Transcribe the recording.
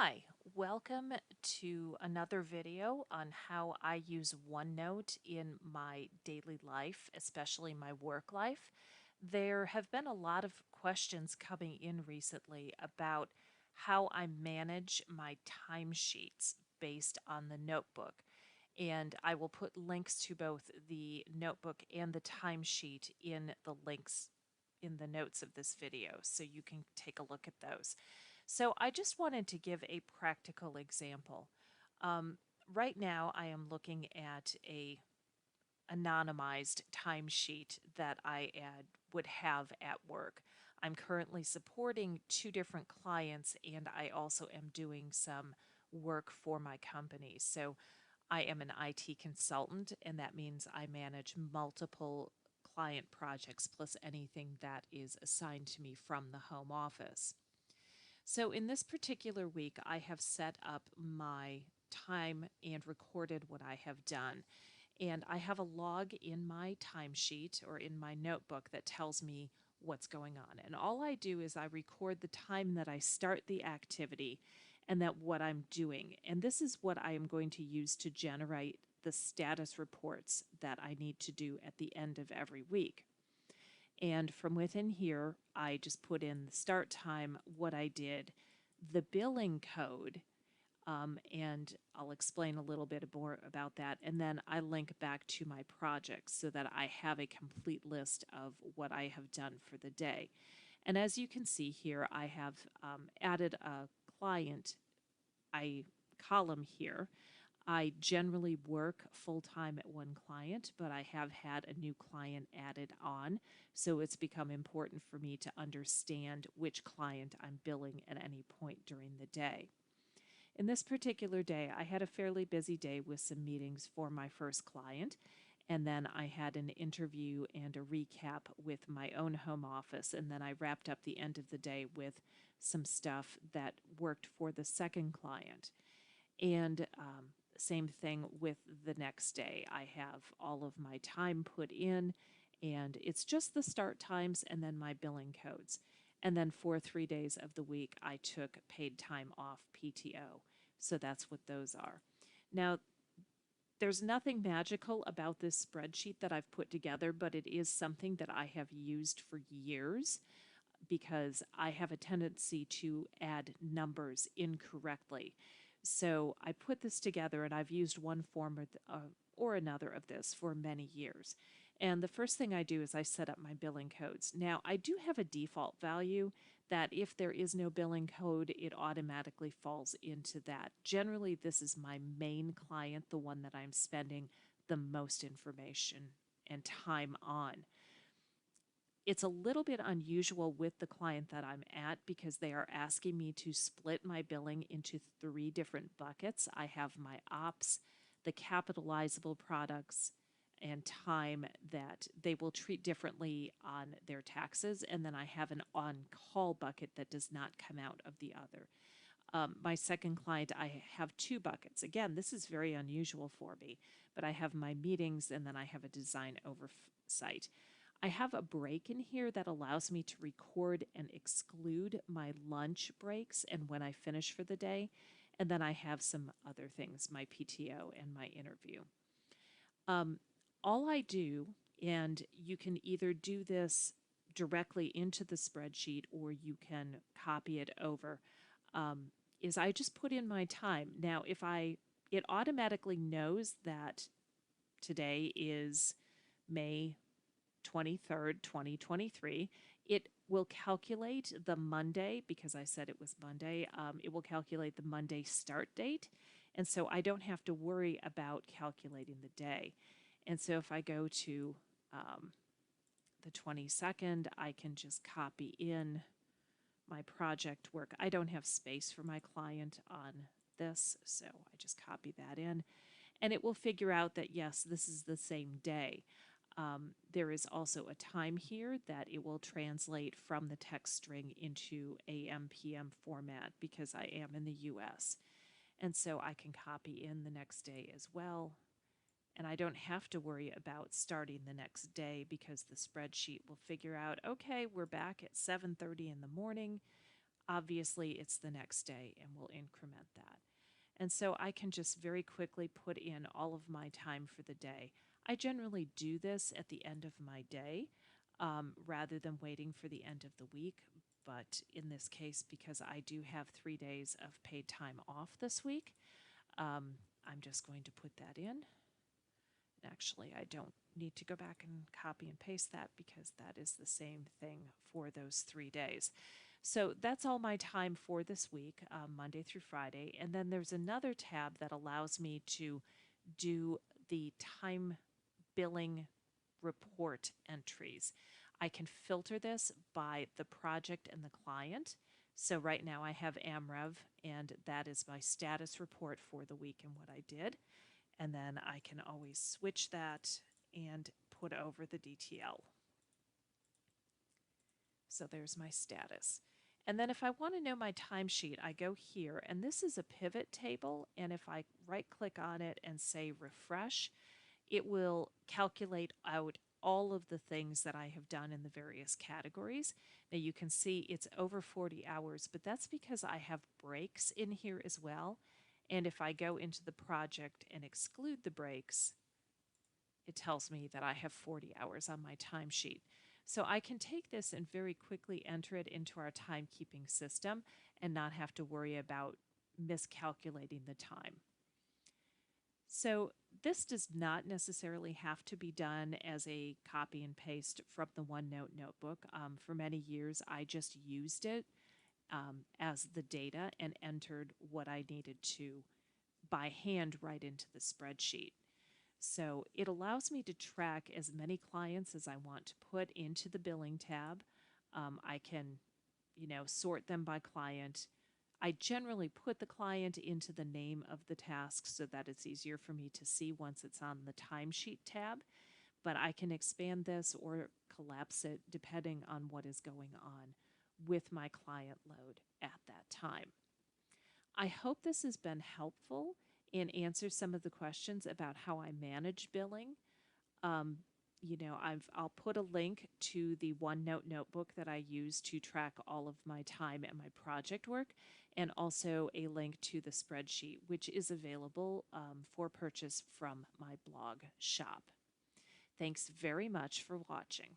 Hi, welcome to another video on how I use OneNote in my daily life, especially my work life. There have been a lot of questions coming in recently about how I manage my timesheets based on the notebook. And I will put links to both the notebook and the timesheet in the links in the notes of this video, so you can take a look at those. So I just wanted to give a practical example. Um, right now, I am looking at a anonymized timesheet that would have at work. I'm currently supporting two different clients, and I also am doing some work for my company. So I am an IT consultant, and that means I manage multiple client projects plus anything that is assigned to me from the home office. So in this particular week, I have set up my time and recorded what I have done. And I have a log in my timesheet or in my notebook that tells me what's going on. And all I do is I record the time that I start the activity and that what I'm doing. And this is what I am going to use to generate the status reports that I need to do at the end of every week. And from within here, I just put in the start time, what I did, the billing code, and I'll explain a little bit more about that. And then I link back to my projects so that I have a complete list of what I have done for the day. And as you can see here, I have added a client column here. I generally work full-time at one client, but I have had a new client added on, so it's become important for me to understand which client I'm billing at any point during the day. In this particular day, I had a fairly busy day with some meetings for my first client, and then I had an interview and a recap with my own home office, and then I wrapped up the end of the day with some stuff that worked for the second client. And same thing with the next day. I have all of my time put in, and it's just the start times and then my billing codes. And then for 3 days of the week, I took paid time off PTO. So that's what those are. Now, there's nothing magical about this spreadsheet that I've put together, but it is something that I have used for years because I have a tendency to add numbers incorrectly. So I put this together, and I've used one form or another of this for many years. And the first thing I do is I set up my billing codes. Now, I do have a default value that if there is no billing code, it automatically falls into that. Generally, this is my main client, the one that I'm spending the most information and time on. It's a little bit unusual with the client that I'm at because they are asking me to split my billing into 3 different buckets. I have my ops, the capitalizable products, and time that they will treat differently on their taxes. And then I have an on-call bucket that does not come out of the other. My second client, I have 2 buckets. Again, this is very unusual for me, but I have my meetings and then I have a design oversight. I have a break in here that allows me to record and exclude my lunch breaks and when I finish for the day. And then I have some other things, my PTO and my interview. All I do, and you can either do this directly into the spreadsheet or you can copy it over, is I just put in my time. Now, it automatically knows that today is May 23rd, 2023. It will calculate the Monday, because I said it was Monday, it will calculate the Monday start date. And so I don't have to worry about calculating the day. And so if I go to the 22nd, I can just copy in my project work. I don't have space for my client on this, so I just copy that in. And it will figure out that, yes, this is the same day. There is also a time here that it will translate from the text string into AM, PM format because I am in the US. And so I can copy in the next day as well. And I don't have to worry about starting the next day because the spreadsheet will figure out, okay, we're back at 7:30 in the morning. obviously it's the next day and we'll increment that. And so I can just very quickly put in all of my time for the day. I generally do this at the end of my day rather than waiting for the end of the week. But in this case, because I do have 3 days of paid time off this week, I'm just going to put that in. Actually, I don't need to go back and copy and paste that because that is the same thing for those 3 days. So that's all my time for this week, Monday through Friday. And then there's another tab that allows me to do the time billing report entries. I can filter this by the project and the client. So right now I have AMREV, and that is my status report for the week and what I did. And then I can always switch that and put over the DTL. So there's my status. And then if I want to know my timesheet, I go here, and this is a pivot table. And if I right click on it and say refresh, it will calculate out all of the things that I have done in the various categories. Now you can see it's over 40 hours, but that's because I have breaks in here as well. And if I go into the project and exclude the breaks, it tells me that I have 40 hours on my timesheet. So I can take this and very quickly enter it into our timekeeping system and not have to worry about miscalculating the time. So this does not necessarily have to be done as a copy and paste from the OneNote notebook. For many years, I just used it as the data and entered what I needed to by hand right into the spreadsheet. So it allows me to track as many clients as I want to put into the billing tab. I can, sort them by client. I generally put the client into the name of the task so that it's easier for me to see once it's on the timesheet tab, but I can expand this or collapse it depending on what is going on with my client load at that time. I hope this has been helpful and answers some of the questions about how I manage billing. Um, I'll put a link to the OneNote notebook that I use to track all of my time and my project work, and also a link to the spreadsheet, which is available for purchase from my blog shop. Thanks very much for watching.